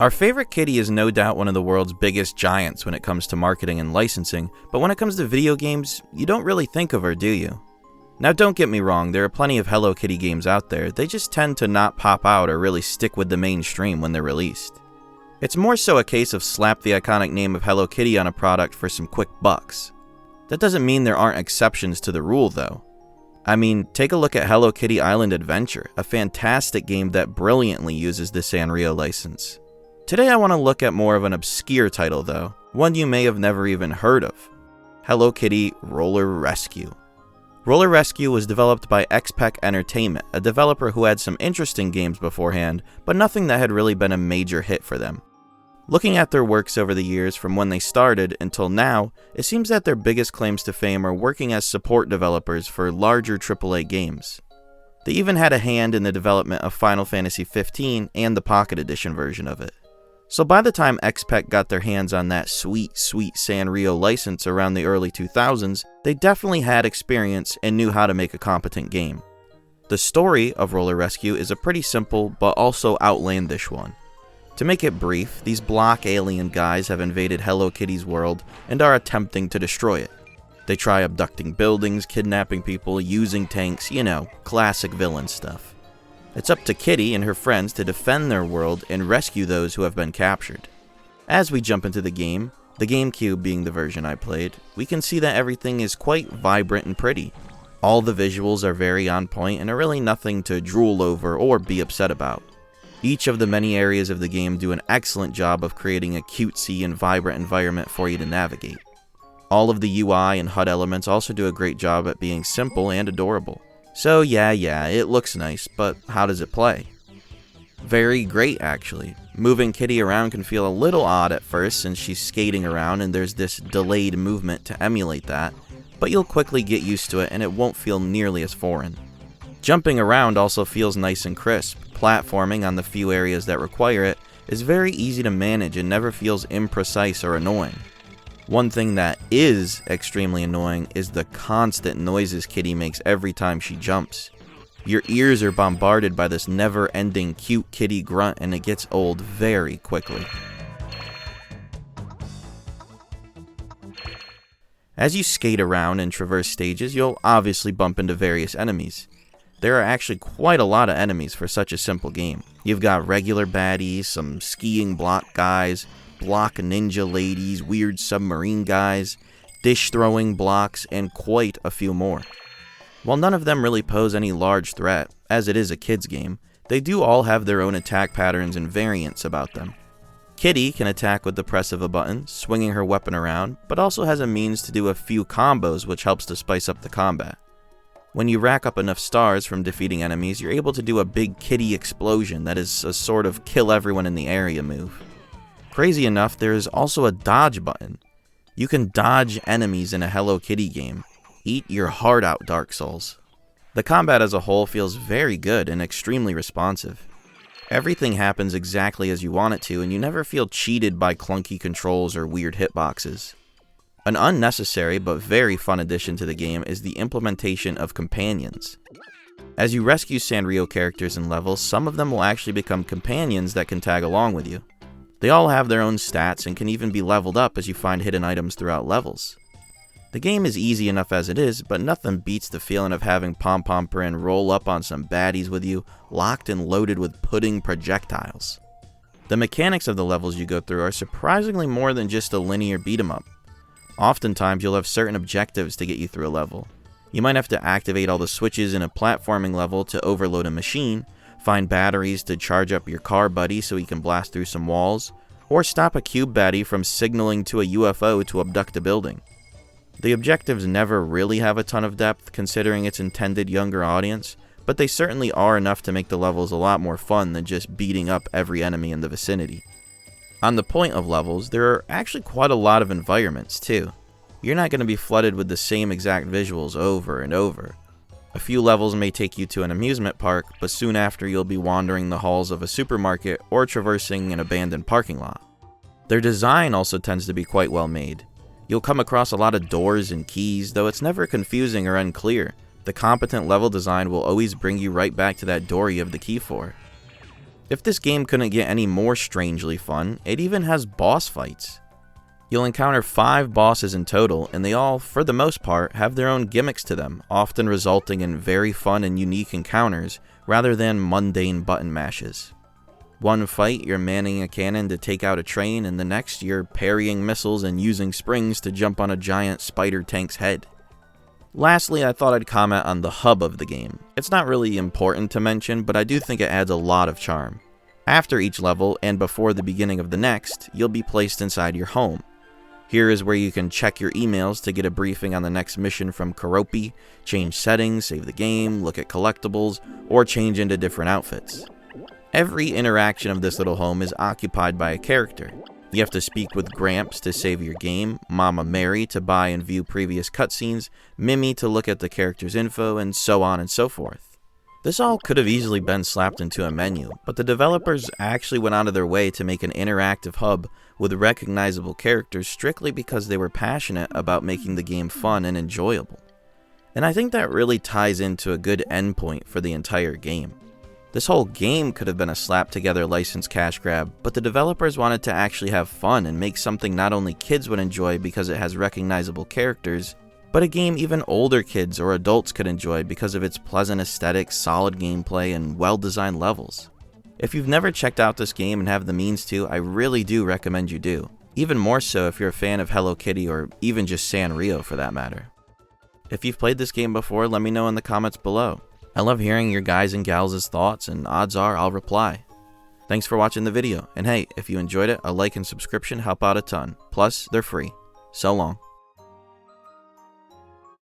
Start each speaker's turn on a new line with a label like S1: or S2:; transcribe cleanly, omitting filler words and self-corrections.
S1: Our favorite kitty is no doubt one of the world's biggest giants when it comes to marketing and licensing, but when it comes to video games, you don't really think of her, do you? Now don't get me wrong, there are plenty of Hello Kitty games out there, they just tend to not pop out or really stick with the mainstream when they're released. It's more so a case of slap the iconic name of Hello Kitty on a product for some quick bucks. That doesn't mean there aren't exceptions to the rule though. I mean, take a look at Hello Kitty Island Adventure, a fantastic game that brilliantly uses the Sanrio license. Today I want to look at more of an obscure title though, one you may have never even heard of. Hello Kitty Roller Rescue. Roller Rescue was developed by XPEC Entertainment, a developer who had some interesting games beforehand, but nothing that had really been a major hit for them. Looking at their works over the years from when they started until now, it seems that their biggest claims to fame are working as support developers for larger AAA games. They even had a hand in the development of Final Fantasy XV and the Pocket Edition version of it. So by the time XPEC got their hands on that sweet Sanrio license around the early 2000s, they definitely had experience and knew how to make a competent game. The story of Roller Rescue is a pretty simple but also outlandish one. To make it brief, these block alien guys have invaded Hello Kitty's world and are attempting to destroy it. They try abducting buildings, kidnapping people, using tanks, you know, classic villain stuff. It's up to Kitty and her friends to defend their world and rescue those who have been captured. As we jump into the game, the GameCube being the version I played, we can see that everything is quite vibrant and pretty. All the visuals are very on point and are really nothing to drool over or be upset about. Each of the many areas of the game do an excellent job of creating a cutesy and vibrant environment for you to navigate. All of the UI and HUD elements also do a great job at being simple and adorable. So yeah, it looks nice, but how does it play? Very great actually. Moving Kitty around can feel a little odd at first since she's skating around and there's this delayed movement to emulate that, but you'll quickly get used to it and it won't feel nearly as foreign. Jumping around also feels nice and crisp. Platforming on the few areas that require it is very easy to manage and never feels imprecise or annoying. One thing that is extremely annoying is the constant noises Kitty makes every time she jumps. Your ears are bombarded by this never-ending cute kitty grunt and it gets old very quickly. As you skate around and traverse stages, you'll obviously bump into various enemies. There are actually quite a lot of enemies for such a simple game. You've got regular baddies, some skiing block guys, block ninja ladies, weird submarine guys, dish throwing blocks, and quite a few more. While none of them really pose any large threat, as it is a kids game, they do all have their own attack patterns and variants about them. Kitty can attack with the press of a button, swinging her weapon around, but also has a means to do a few combos which helps to spice up the combat. When you rack up enough stars from defeating enemies, you're able to do a big kitty explosion that is a sort of kill everyone in the area move. Crazy enough, there is also a dodge button. You can dodge enemies in a Hello Kitty game. Eat your heart out, Dark Souls. The combat as a whole feels very good and extremely responsive. Everything happens exactly as you want it to, and you never feel cheated by clunky controls or weird hitboxes. An unnecessary but very fun addition to the game is the implementation of companions. As you rescue Sanrio characters in levels, some of them will actually become companions that can tag along with you. They all have their own stats and can even be leveled up as you find hidden items throughout levels. The game is easy enough as it is, but nothing beats the feeling of having Pom Pom Prin roll up on some baddies with you, locked and loaded with pudding projectiles. The mechanics of the levels you go through are surprisingly more than just a linear beat 'em up. Oftentimes you'll have certain objectives to get you through a level. You might have to activate all the switches in a platforming level to overload a machine, find batteries to charge up your car buddy so he can blast through some walls, or stop a cube baddie from signaling to a UFO to abduct a building. The objectives never really have a ton of depth considering its intended younger audience, but they certainly are enough to make the levels a lot more fun than just beating up every enemy in the vicinity. On the point of levels, there are actually quite a lot of environments too. You're not going to be flooded with the same exact visuals over and over. A few levels may take you to an amusement park, but soon after you'll be wandering the halls of a supermarket or traversing an abandoned parking lot. Their design also tends to be quite well made. You'll come across a lot of doors and keys, though it's never confusing or unclear. The competent level design will always bring you right back to that door you have the key for. If this game couldn't get any more strangely fun, it even has boss fights. You'll encounter 5 bosses in total, and they all, for the most part, have their own gimmicks to them, often resulting in very fun and unique encounters, rather than mundane button mashes. One fight, you're manning a cannon to take out a train, and the next, you're parrying missiles and using springs to jump on a giant spider tank's head. Lastly, I thought I'd comment on the hub of the game. It's not really important to mention, but I do think it adds a lot of charm. After each level, and before the beginning of the next, you'll be placed inside your home. Here is where you can check your emails to get a briefing on the next mission from Karopi, change settings, save the game, look at collectibles, or change into different outfits. Every interaction of this little home is occupied by a character. You have to speak with Gramps to save your game, Mama Mary to buy and view previous cutscenes, Mimi to look at the character's info, and so on and so forth. This all could have easily been slapped into a menu, but the developers actually went out of their way to make an interactive hub with recognizable characters strictly because they were passionate about making the game fun and enjoyable. And I think that really ties into a good endpoint for the entire game. This whole game could have been a slap-together license cash grab, but the developers wanted to actually have fun and make something not only kids would enjoy because it has recognizable characters, but a game even older kids or adults could enjoy because of its pleasant aesthetic, solid gameplay, and well-designed levels. If you've never checked out this game and have the means to, I really do recommend you do. Even more so if you're a fan of Hello Kitty or even just Sanrio for that matter. If you've played this game before, let me know in the comments below. I love hearing your guys' and gals' thoughts, and odds are I'll reply. Thanks for watching the video, and hey, if you enjoyed it, a like and subscription help out a ton. Plus, they're free. So long.